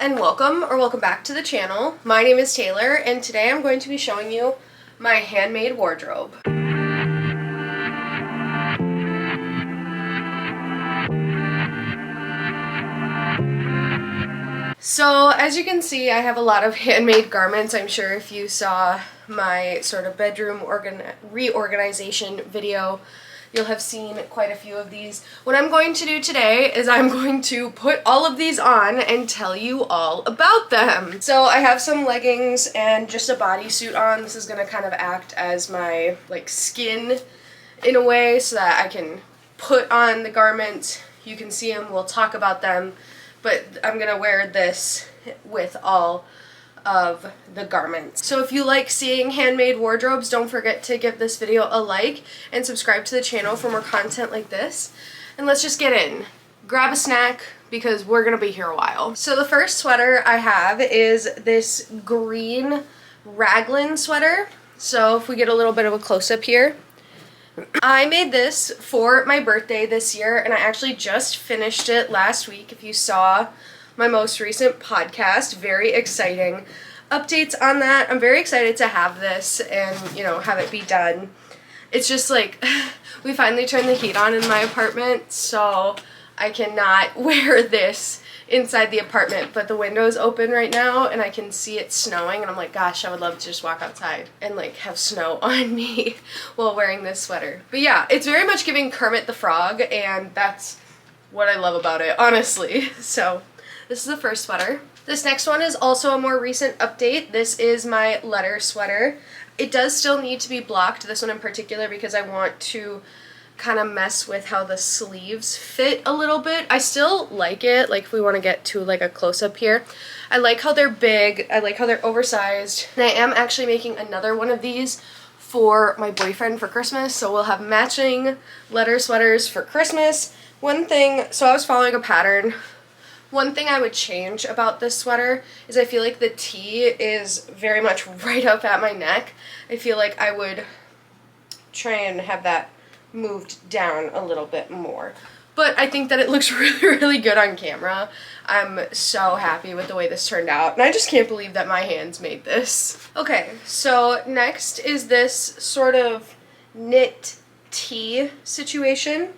and welcome back to the channel. My name is Taylor and today I'm going to be showing you my handmade wardrobe. So as you can see, I have a lot of handmade garments. I'm sure if you saw my sort of bedroom reorganization video, you'll have seen quite a few of these. What I'm going to do today is I'm going to put all of these on and tell you all about them. So I have some leggings and just a bodysuit on. This is going to kind of act as my like skin in a way so that I can put on the garments. You can see them, we'll talk about them, but I'm going to wear this with all of the garments. So if you like seeing handmade wardrobes, don't forget to give this video a like and subscribe to the channel for more content like this. And let's just get in. Grab a snack because we're gonna be here a while. So the first sweater I have is this green raglan sweater. So if we get a little bit of a close-up here, I made this for my birthday this year and I actually just finished it last week. If you saw my most recent podcast, very exciting updates on that. I'm very excited to have this and, you know, have it be done. It's just like, we finally turned the heat on in my apartment, so I cannot wear this inside the apartment, but the window's open right now and I can see it snowing and I'm like, gosh, I would love to just walk outside and like have snow on me while wearing this sweater. But yeah, it's very much giving Kermit the Frog and that's what I love about it, honestly. So this is the first sweater. This next one is also a more recent update. This is my letter sweater. It does still need to be blocked, this one in particular, because I want to kind of mess with how the sleeves fit a little bit. I still like it, like if we want to get to like a close-up here. I like how they're big, I like how they're oversized, and I am actually making another one of these for my boyfriend for Christmas, so we'll have matching letter sweaters for Christmas. One thing, so I was following a pattern. One thing I would change about this sweater is I feel like the T is very much right up at my neck. I feel like I would try and have that moved down a little bit more. But I think that it looks really good on camera. I'm so happy with the way this turned out. And I just can't believe that my hands made this. Okay, so next is this sort of knit tee situation.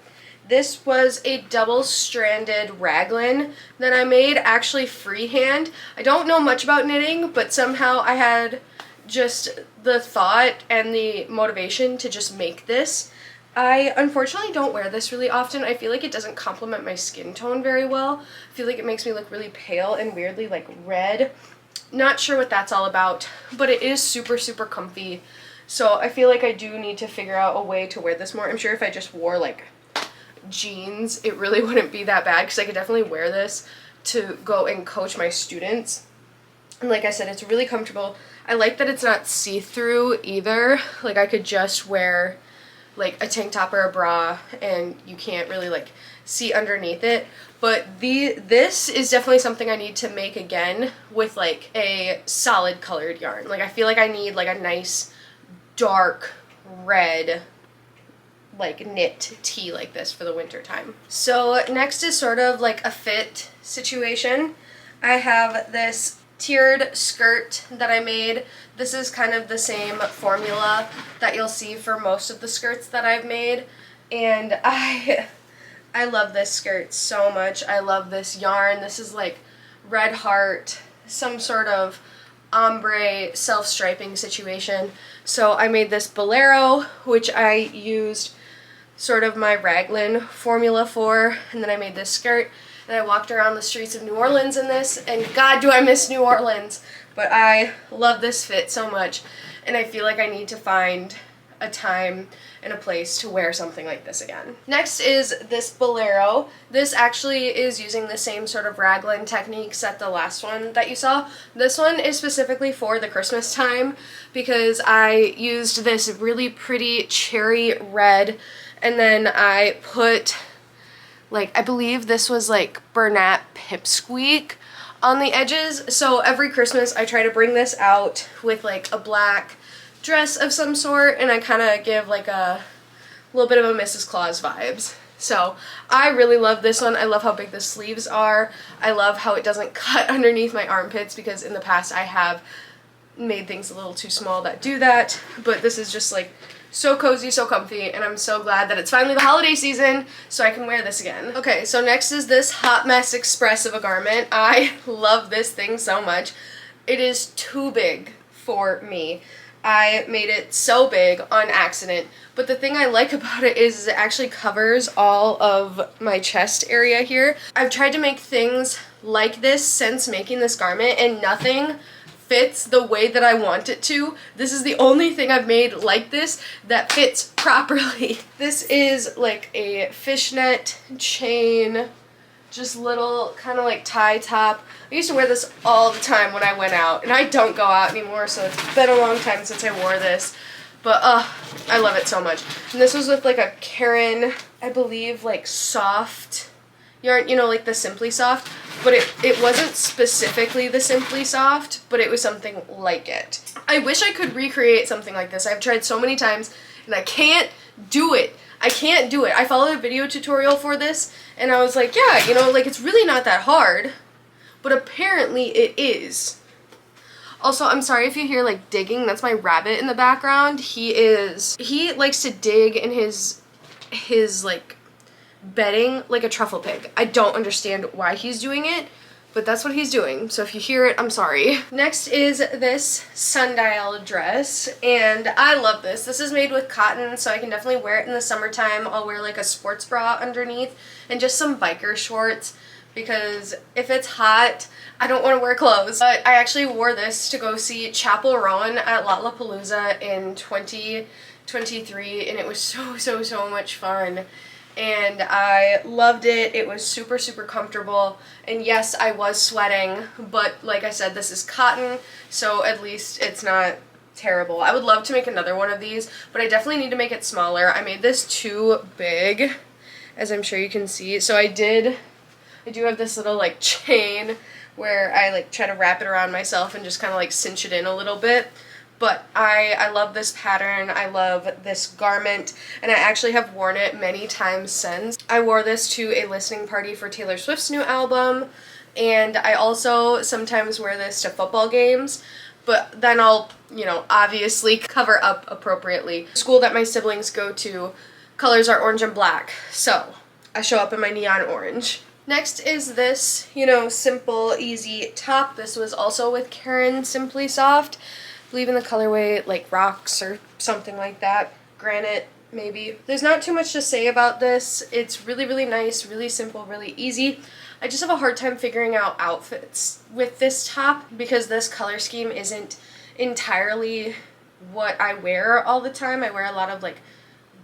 This was a double-stranded raglan that I made actually freehand. I don't know much about knitting, but somehow I had just the thought and the motivation to just make this. I unfortunately don't wear this really often. I feel like it doesn't complement my skin tone very well. I feel like it makes me look really pale and weirdly like red. Not sure what that's all about, but it is super comfy. So I feel like I do need to figure out a way to wear this more. I'm sure if I just wore like jeans, it really wouldn't be that bad because I could definitely wear this to go and coach my students. And like I said, it's really comfortable. I like that it's not see-through either. Like I could just wear like a tank top or a bra and you can't really like see underneath it. But this is definitely something I need to make again with like a solid colored yarn. Like I feel like I need like a nice dark red like knit tee like this for the winter time. So next is sort of like a fit situation. I have this tiered skirt that I made. This is kind of the same formula that you'll see for most of the skirts that I've made, and I love this skirt so much. I love this yarn. This is like Red Heart, some sort of ombre self-striping situation. So I made this bolero, which I used sort of my raglan formula for, and then I made this skirt and I walked around the streets of New Orleans in this, and God, do I miss New Orleans. But I love this fit so much, and I feel like I need to find a time and a place to wear something like this again. Next is this bolero. This actually is using the same sort of raglan techniques that the last one that you saw. This one is specifically for the Christmas time because I used this really pretty cherry red, and then I put like, I believe this was like Bernat Pipsqueak on the edges. So every Christmas I try to bring this out with like a black dress of some sort, and I kind of give like a little bit of a Mrs. Claus vibes. So I really love this one. I love how big the sleeves are. I love how it doesn't cut underneath my armpits, because in the past I have made things a little too small that do that. But this is just like so cozy, so comfy, and I'm so glad that it's finally the holiday season so I can wear this again. Okay, so next is this Hot Mess Express of a garment. I love this thing so much. It is too big for me. I made it so big on accident, but the thing I like about it is it actually covers all of my chest area here. I've tried to make things like this since making this garment, and nothing fits the way that I want it to. This is the only thing I've made like this that fits properly. This is like a fishnet chain, just little kind of like tie top. I used to wear this all the time when I went out, and I don't go out anymore, so it's been a long time since I wore this. But I love it so much. And this was with like a Karen, I believe, like soft yarn, you know, like the Simply Soft, but it wasn't specifically the Simply Soft, but it was something like it. I wish I could recreate something like this. I've tried so many times and I can't do it. I can't do it. I followed a video tutorial for this and I was like, yeah, you know, like it's really not that hard, but apparently it is. Also, I'm sorry if you hear like digging. That's my rabbit in the background. He likes to dig in his like bedding like a truffle pig. I don't understand why he's doing it, but that's what he's doing. So if you hear it, I'm sorry. Next is this sundial dress, and I love this. This is made with cotton, so I can definitely wear it in the summertime. I'll wear like a sports bra underneath and just some biker shorts, because if it's hot, I don't want to wear clothes. But I actually wore this to go see Chappell Rowan at Lollapalooza in 2023, and it was so much fun. And I loved it. It was super comfortable, and yes, I was sweating, but like I said, this is cotton, so at least it's not terrible. I would love to make another one of these, but I definitely need to make it smaller. I made this too big, as I'm sure you can see. So I do have this little like chain where I like try to wrap it around myself and just kind of like cinch it in a little bit. But I love this pattern, I love this garment, and I actually have worn it many times since. I wore this to a listening party for Taylor Swift's new album, and I also sometimes wear this to football games, but then I'll, you know, obviously cover up appropriately. The school that my siblings go to, colors are orange and black, so I show up in my neon orange. Next is this, you know, simple, easy top. This was also with Karen Simply Soft. I believe in the colorway like rocks or something like that. Granite, maybe. There's not too much to say about this. It's really nice, really simple, really easy. I just have a hard time figuring out outfits with this top because this color scheme isn't entirely what I wear all the time. I wear a lot of like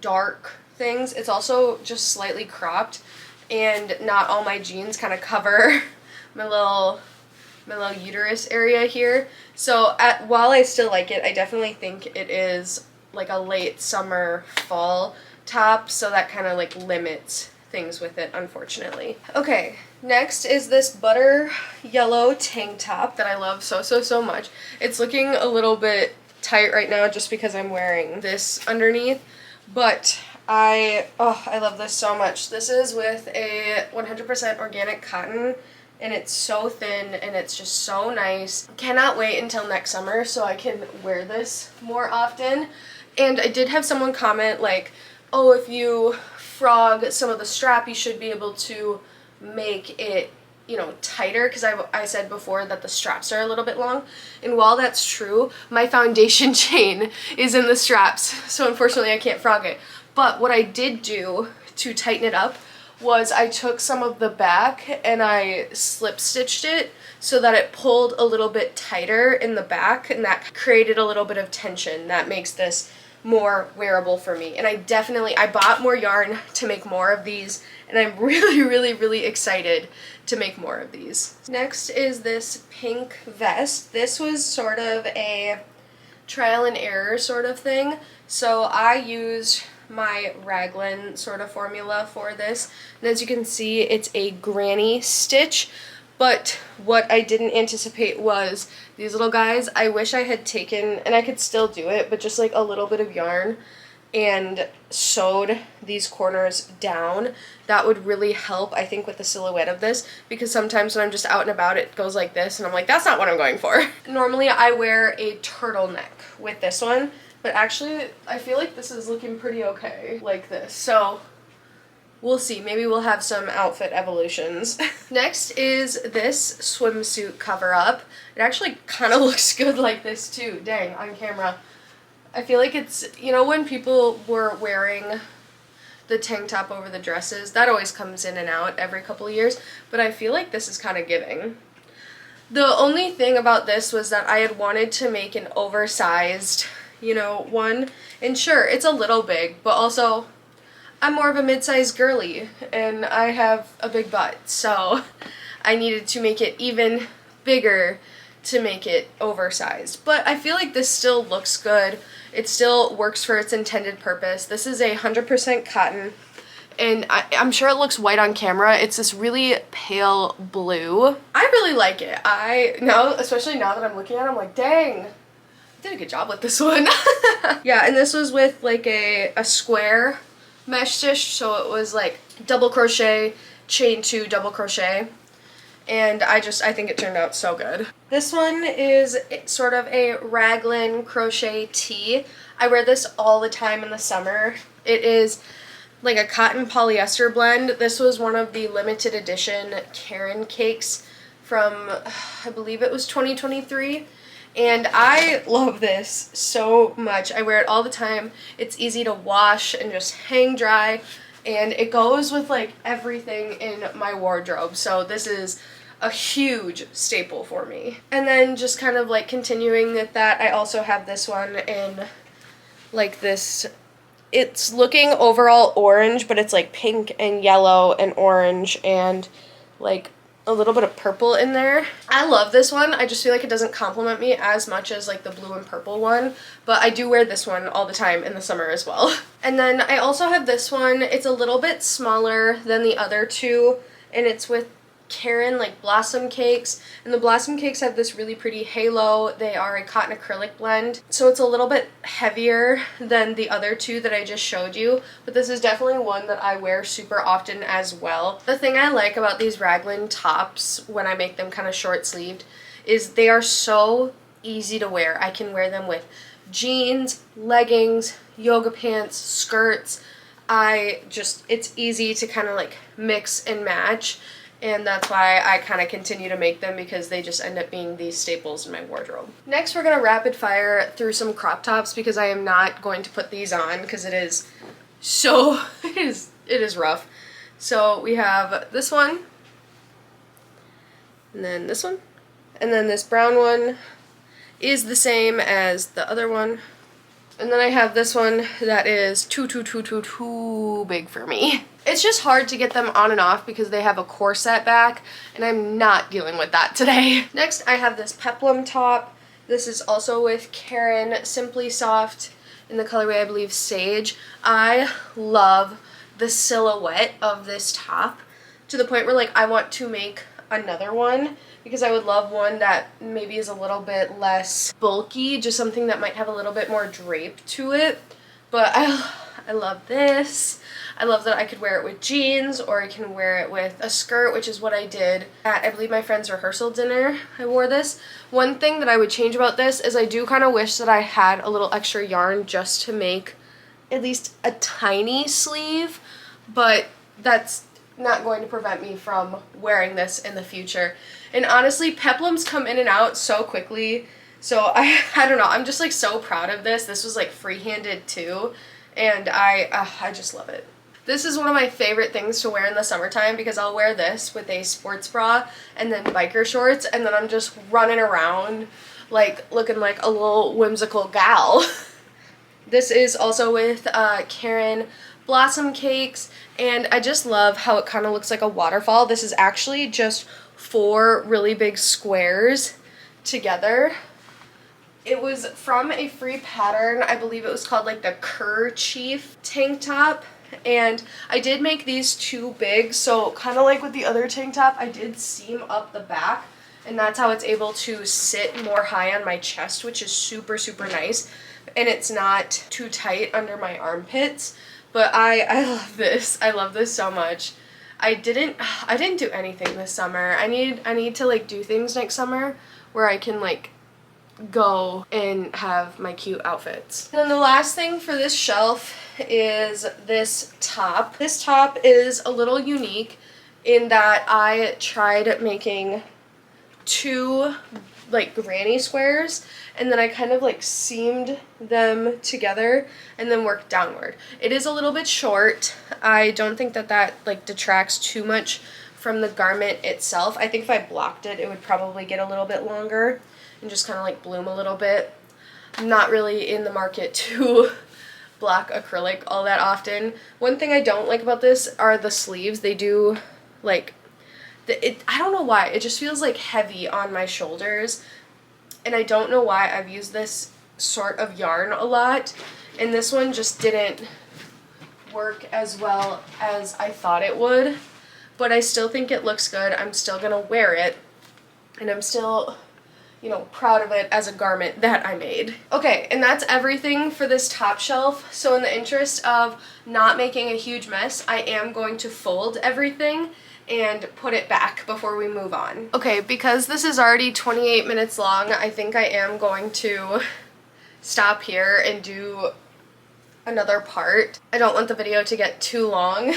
dark things. It's also just slightly cropped, and not all my jeans kind of cover my little uterus area here. So while I still like it, I definitely think it is like a late summer fall top, so that kind of like limits things with it, unfortunately. Okay, next is this butter yellow tank top that I love so much. It's looking a little bit tight right now just because I'm wearing this underneath, but I love this so much. This is with a 100% organic cotton, and it's so thin and it's just so nice. Cannot wait until next summer so I can wear this more often. And I did have someone comment like, oh, if you frog some of the strap, you should be able to make it, you know, tighter, because I said before that the straps are a little bit long. And while that's true, my foundation chain is in the straps, so unfortunately I can't frog it. But what I did do to tighten it up was I took some of the back and I slip stitched it so that it pulled a little bit tighter in the back, and that created a little bit of tension. That makes this more wearable for me. And I bought more yarn to make more of these, and I'm really excited to make more of these. Next is this pink vest. This was sort of a trial and error sort of thing. So I used my raglan sort of formula for this, and as you can see, it's a granny stitch. But what I didn't anticipate was these little guys. I wish I had taken, and I could still do it, but just like a little bit of yarn and sewed these corners down, that would really help, I think, with the silhouette of this, because sometimes when I'm just out and about it goes like this and I'm like, that's not what I'm going for. Normally I wear a turtleneck with this one, but actually I feel like this is looking pretty okay like this, so we'll see. Maybe we'll have some outfit evolutions. Next is this swimsuit cover up. It actually kind of looks good like this too, dang, on camera. I feel like it's, you know, when people were wearing the tank top over the dresses, that always comes in and out every couple of years, but I feel like this is kind of giving. The only thing about this was that I had wanted to make an oversized, you know, one, and sure, it's a little big, but also I'm more of a mid-sized girly, and I have a big butt, so I needed to make it even bigger to make it oversized. But I feel like this still looks good. It still works for its intended purpose. This is 100% cotton, and I'm sure it looks white on camera. It's this really pale blue. I really like it. Especially now that I'm looking at it, I'm like, dang, I did a good job with this one. Yeah, and this was with like a square mesh stitch, so it was like double crochet, chain 2, double crochet. And I think it turned out so good. This one is sort of a raglan crochet tee. I wear this all the time in the summer. It is like a cotton polyester blend. This was one of the limited edition Karen cakes from, I believe it was 2023. And I love this so much. I wear it all the time. It's easy to wash and just hang dry. And it goes with like everything in my wardrobe. So this is a huge staple for me. And then just kind of like continuing with that, I also have this one in like this, it's looking overall orange, but it's like pink and yellow and orange and like a little bit of purple in there. I love this one. I just feel like it doesn't complement me as much as like the blue and purple one, but I do wear this one all the time in the summer as well. And then I also have this one. It's a little bit smaller than the other two, and it's with Karen like Blossom Cakes, and the Blossom Cakes have this really pretty halo. They are a cotton acrylic blend, so it's a little bit heavier than the other two that I just showed you, but this is definitely one that I wear super often as well. The thing I like about these raglan tops when I make them kind of short sleeved is they are so easy to wear. I can wear them with jeans, leggings, yoga pants, skirts. It's easy to kind of like mix and match. And that's why I kind of continue to make them, because they just end up being these staples in my wardrobe. Next, we're going to rapid fire through some crop tops, because I am not going to put these on because it is rough. So we have this one, and then this one, and then this brown one is the same as the other one. And then I have this one that is too big for me. It's just hard to get them on and off because they have a corset back, and I'm not dealing with that today. Next, I have this peplum top. This is also with Karen, Simply Soft, in the colorway, I believe, Sage. I love the silhouette of this top to the point where like I want to make another one, because I would love one that maybe is a little bit less bulky, just something that might have a little bit more drape to it. But I love this. I love that I could wear it with jeans, or I can wear it with a skirt, which is what I did at, I believe, my friend's rehearsal dinner. I wore this. One thing that I would change about this is I do kind of wish that I had a little extra yarn just to make at least a tiny sleeve, but that's not going to prevent me from wearing this in the future. And honestly, peplums come in and out so quickly, so I don't know, I'm just like so proud of this. This was like free-handed too, and I just love it. This is one of my favorite things to wear in the summertime, because I'll wear this with a sports bra and then biker shorts, and then I'm just running around like looking like a little whimsical gal. This is also with Karen Blossom Cakes, and I just love how it kind of looks like a waterfall. This is actually just 4 really big squares together. It was from a free pattern. I believe it was called like the CROCHET tank top, and I did make these too big, so kind of like with the other tank top, I did seam up the back and that's how it's able to sit more high on my chest, which is super, super nice. And it's not too tight under my armpits, but I love this. I love this so much. I didn't do anything this summer. I need to like do things next summer where I can like go and have my cute outfits. And then the last thing for this shelf is this top. This top is a little unique in that I tried making two like granny squares, and then I kind of like seamed them together and then worked downward. It is a little bit short. I don't think that that like detracts too much from the garment itself. I think if I blocked it, it would probably get a little bit longer and just kind of like bloom a little bit. I'm not really in the market to block acrylic all that often. One thing I don't like about this are the sleeves. They do like I don't know why, it just feels like heavy on my shoulders, and I don't know why. I've used this sort of yarn a lot, and this one just didn't work as well as I thought it would, but I still think it looks good. I'm still gonna wear it, and I'm still, you know, proud of it as a garment that I made. Okay, and that's everything for this top shelf. So in the interest of not making a huge mess, I am going to fold everything and put it back before we move on. Okay, because this is already 28 minutes long, I think I am going to stop here and do another part. I don't want the video to get too long,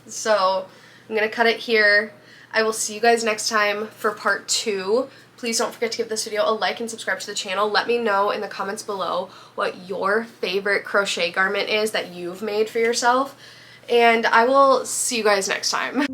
so I'm gonna cut it here. I will see you guys next time for part 2. Please don't forget to give this video a like and subscribe to the channel. Let me know in the comments below what your favorite crochet garment is that you've made for yourself, and I will see you guys next time.